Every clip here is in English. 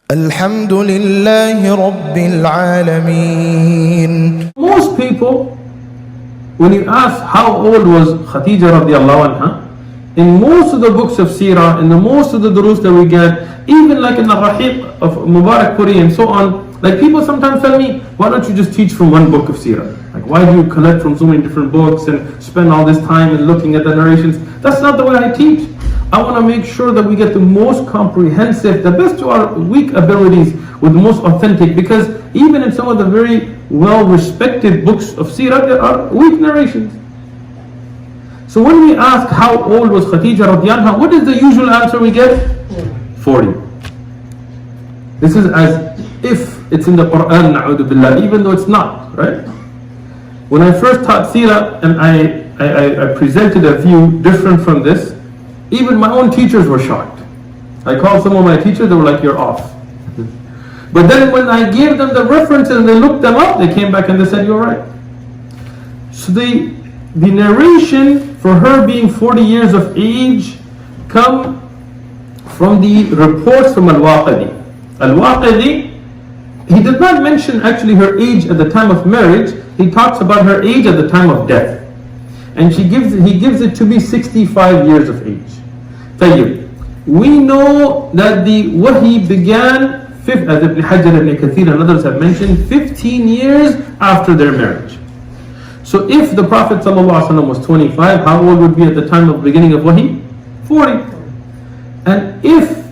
Alhamdulillahi Rabbil Alameen. Most people, when you ask how old was Khadijah radiallahu anha, in most of the books of Seerah, in the most of the durus that we get, even like in the Rahiq of 𝒔𝒂𝒈𝒑𝒂𝒒 and so on, like people sometimes tell me, why don't you just teach from one book of Seerah? Like, why do you collect from so many different books and spend all this time in looking at the narrations? That's not the way I teach. I want to make sure that we get the most comprehensive, the best to our weak abilities with the most authentic, because even in some of the very well-respected books of Seerah, there are weak narrations. So when we ask how old was Khadijah radiallahu anha, what is the usual answer we get? 40. This is as if it's in the Quran, na'udhu billah, even though it's not, right? When I first taught Seerah and I presented a view different from this, even my own teachers were shocked. I called some of my teachers, they were like, you're off. But then when I gave them the references and they looked them up, they came back and they said, you're right. So the narration for her being 40 years of age come from the reports from Al-Waqidi. Al-Waqidi, he did not mention actually her age at the time of marriage, he talks about her age at the time of death. And he gives it to be 65 years of age. طيب. We know that the wahi began, as Ibn Hajar, Ibn Kathir and others have mentioned, 15 years after their marriage. So if the Prophet ﷺ was 25, how old would be at the time of beginning of wahi? 40. And if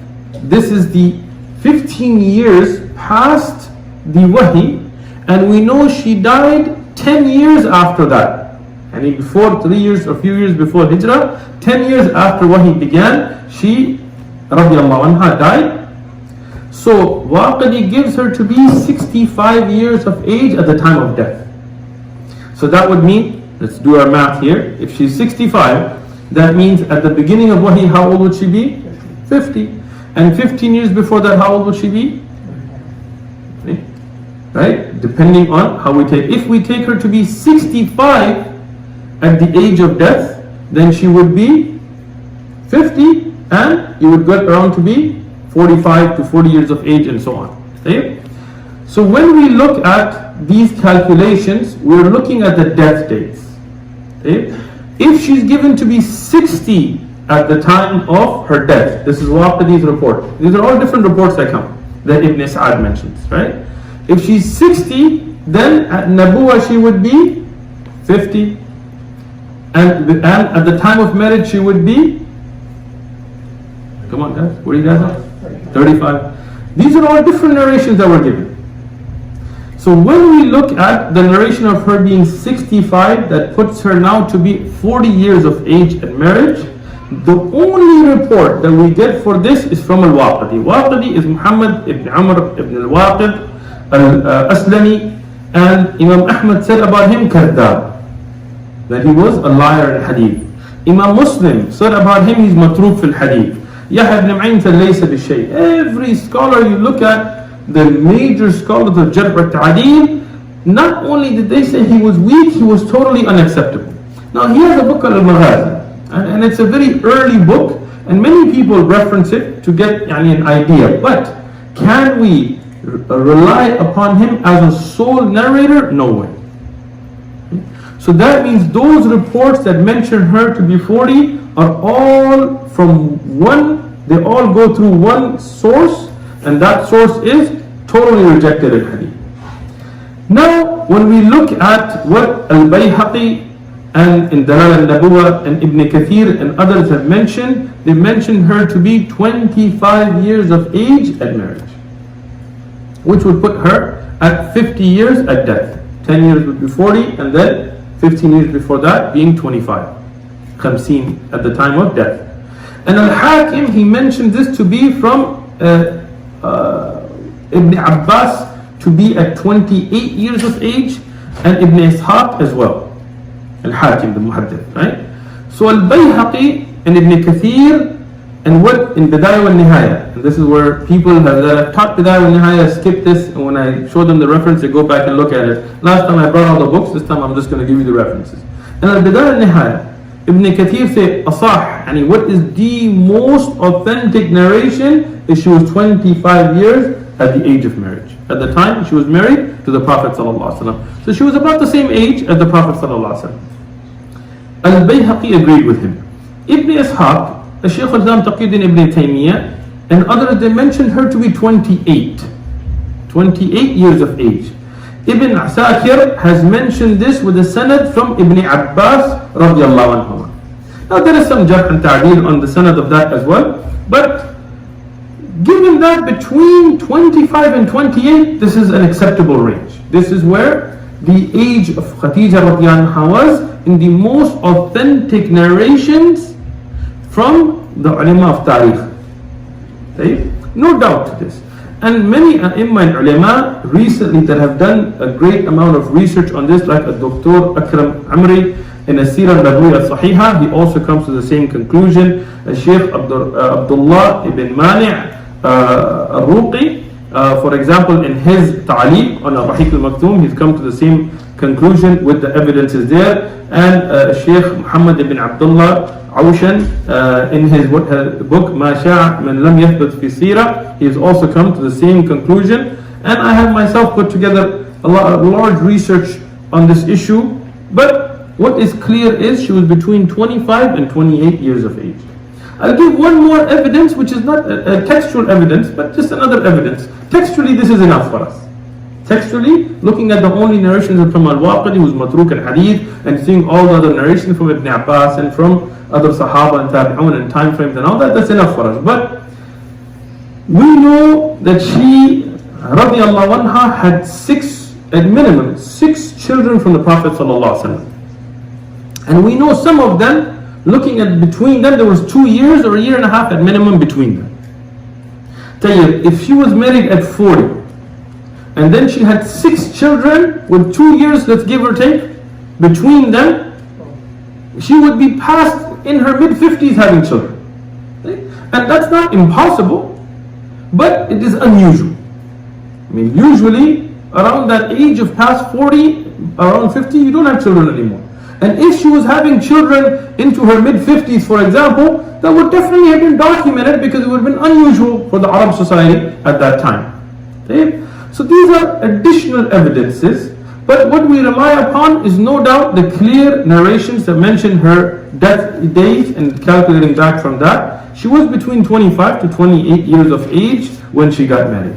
this is the 15 years past the wahi, and we know she died 10 years after that, and before 3 years, a few years before Hijrah, 10 years after wahi began, she radiallahu anha died. So Waqidi gives her to be 65 years of age at the time of death. So that would mean, let's do our math here, if she's 65, that means at the beginning of wahi, how old would she be? 50. And 15 years before that, how old would she be? Right? Depending on how we take. If we take her to be 65 at the age of death, then she would be 50, and you would get around to be 45 to 40 years of age and so on. Okay? So when we look at these calculations, we're looking at the death dates. Okay? If she's given to be 60 at the time of her death, this is Waqidi's report. These are all different reports that come, that Ibn Sa'ad mentions, right? If she's 60, then at Nabuwa she would be 50. And at the time of marriage she would be, come on guys, what do you guys have? 35. These are all different narrations that were given. So when we look at the narration of her being 65, that puts her now to be 40 years of age at marriage. The only report that we get for this is from Al-Waqidi. Waqidi is Muhammad ibn Amr ibn Al-Waqid Al-Aslami, and Imam Ahmad said about him, Kadhab, that he was a liar in hadith. Imam Muslim said about him, he's matruk fil hadith. Yahya ibn Ma'in said, laysa bishay. Every scholar you look at, the major scholars of Jarh wa Ta'deel, not only did they say he was weak, he was totally unacceptable. Now he has a book called Al-Maghazi, and it's a very early book, and many people reference it to get an idea. But can we rely upon him as a sole narrator? No way. So that means those reports that mention her to be 40 are all from one, they all go through one source, and that source is totally rejected in hadith. Now when we look at what Al-Bayhaqi and in Dalal al-Nabuwa and Ibn Kathir and others have mentioned, they mentioned her to be 25 years of age at marriage, which would put her at 50 years at death. 10 years would be 40, and then 15 years before that being 25. Khamseen at the time of death. And Al-Hakim, he mentioned this to be from Ibn Abbas to be at 28 years of age, and Ibn Ishaq as well. Al-Hakim, the Muhaddith, right? So Al-Bayhaqi and Ibn Kathir, and what in Bidayah wa Nihaya, and this is where people that have taught Bidayah wa Nihaya skip this, and when I show them the reference, they go back and look at it. Last time I brought all the books, this time I'm just going to give you the references. And Al-Bidayah wa Nihaya, Ibn Kathir say, Asah, and what is the most authentic narration is she was 25 years at the age of marriage. At the time she was married to the Prophet ﷺ. So she was about the same age as the Prophet ﷺ. Al-Bayhaqi agreed with him. Ibn Ishaq, the Shaykh al-Islam Taqiyuddin Ibn Taymiyyah, and others, they mentioned her to be 28 years of age. Ibn Asakir has mentioned this with a sanad from Ibn Abbas radiallahu anhu. Now there is some jarh and ta'deel on the sanad of that as well, but given that between 25 and 28, this is an acceptable range. This is where the age of Khadijah radiallahu anha was in the most authentic narrations from the ulama of tariq. Okay? No doubt to this. And many a'imma and ulama recently that have done a great amount of research on this, like Dr. Akram Amri in a Sirah Nabawiyya Sahiha, he also comes to the same conclusion. Shaykh Abdullah ibn Mani' al-Ruqi, for example, in his ta'liq on Ar-Rahiq al-Maktoum, he's come to the same conclusion with the evidences there. And Shaykh Muhammad ibn Abdullah Awshan, in his book Ma Sha'a Man Lam Yathbut Fi Sirah, he has also come to the same conclusion. And I have myself put together a large research on this issue, but what is clear is she was between 25 and 28 years of age. I'll give one more evidence, which is not a textual evidence, but just another evidence. Textually, this is enough for us. Textually, looking at the only narrations from Al-Waqidi, who's Matruk and Hadith, and seeing all the other narrations from Ibn Abbas and from other Sahaba and Tabi'un and time frames and all that, that's enough for us. But we know that she, radiallahu anha, had at minimum, 6 children from the Prophet sallallahu alaihi wasallam. And we know some of them, looking at between them, there was 2 years or a year and a half at minimum between them. Tayyib, if she was married at 40, and then she had 6 children with 2 years, let's give or take, between them, she would be past in her mid-50s having children. And that's not impossible, but it is unusual. I mean, usually around that age of past 40, around 50, you don't have children anymore. And if she was having children into her mid-50s, for example, that would definitely have been documented, because it would have been unusual for the Arab society at that time. Okay? So these are additional evidences, but what we rely upon is no doubt the clear narrations that mention her death date, and calculating back from that, she was between 25 to 28 years of age when she got married.